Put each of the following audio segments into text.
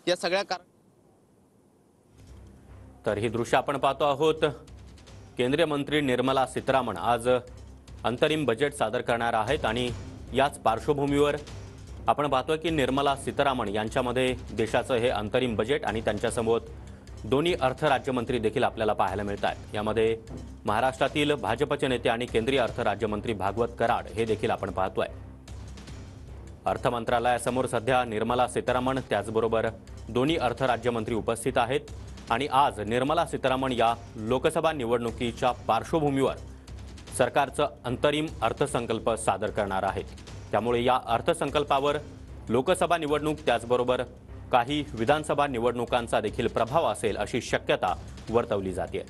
या सगळ्या तर ही दृश्य आपण पाहतो आहोत। केंद्रीय मंत्री निर्मला सीतारामन आज अंतरिम बजेट सादर करणार आहेत आणि याच पार्श्वभूमीवर आपण पाहतोय की निर्मला सीतारामन यांच्यामध्ये देशाचं हे अंतरिम बजेट आणि त्यांच्यासमोर दोन्ही अर्थ राज्यमंत्री देखील आपल्याला पाहायला मिळतात। यामध्ये महाराष्ट्रातील भाजपचे नेते आणि केंद्रीय अर्थ राज्यमंत्री भागवत कराड हे देखील आपण पाहतोय। अर्थ मंत्रालयासमोर सध्या निर्मला सीतारामन त्याचबरोबर दोन्ही अर्थ राज्यमंत्री उपस्थित आहेत आणि आज निर्मला सीतारामन या लोकसभा निवडणुकीच्या पार्श्वभूमीवर सरकारचं अंतरिम अर्थसंकल्प सादर करणार आहेत। त्यामुळे या अर्थसंकल्पावर लोकसभा निवडणूक त्याचबरोबर काही विधानसभा निवडणुकांचा देखील प्रभाव असेल अशी शक्यता वर्तवली जाते।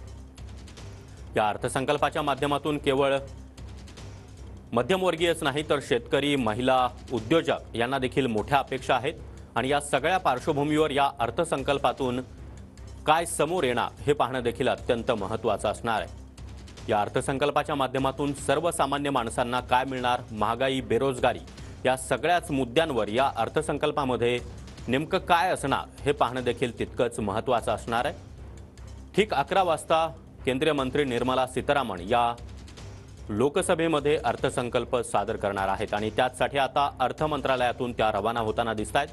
या अर्थसंकल्पाच्या माध्यमातून केवळ मध्यमवर्गीयच नाही तर शेतकरी, महिला, उद्योजक यांना देखील मोठ्या अपेक्षा आहेत आणि या सगळ्या पार्श्वभूमीवर या अर्थसंकल्पातून काय समोर येणार हे पाहणं देखील अत्यंत महत्त्वाचं असणार आहे। या अर्थसंकल्पाच्या माध्यमातून सर्वसामान्य माणसांना काय मिळणार, महागाई, बेरोजगारी या सगळ्याच मुद्द्यांवर या अर्थसंकल्पामध्ये नेमकं काय असणार हे पाहणं देखील तितकंच महत्त्वाचं असणार आहे। ठीक 11 वाजता केंद्रीय मंत्री निर्मला सीतारामन या लोकसभेमध्ये अर्थसंकल्प सादर करणार आहेत आणि त्यासाठी आता अर्थ मंत्रालयातून त्या रवाना होताना दिसतात।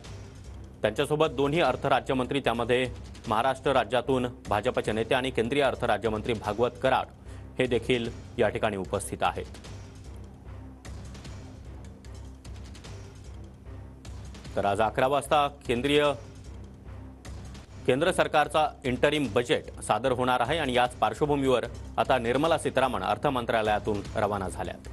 त्यांच्यासोबत दोन्ही अर्थ राज्यमंत्री, त्यामध्ये महाराष्ट्र राज्यातून भाजपचे नेते आणि केंद्रीय अर्थ राज्यमंत्री भागवत कराड हे देखील या ठिकाणी उपस्थित आहेत। तर आज 11 वाजता केंद्र सरकारचा इंटरिम बजेट सादर होणार आहे आणि याच पार्श्वभूमीवर आता निर्मला सीतारामन अर्थ मंत्रालयातून रवाना झाल्यात।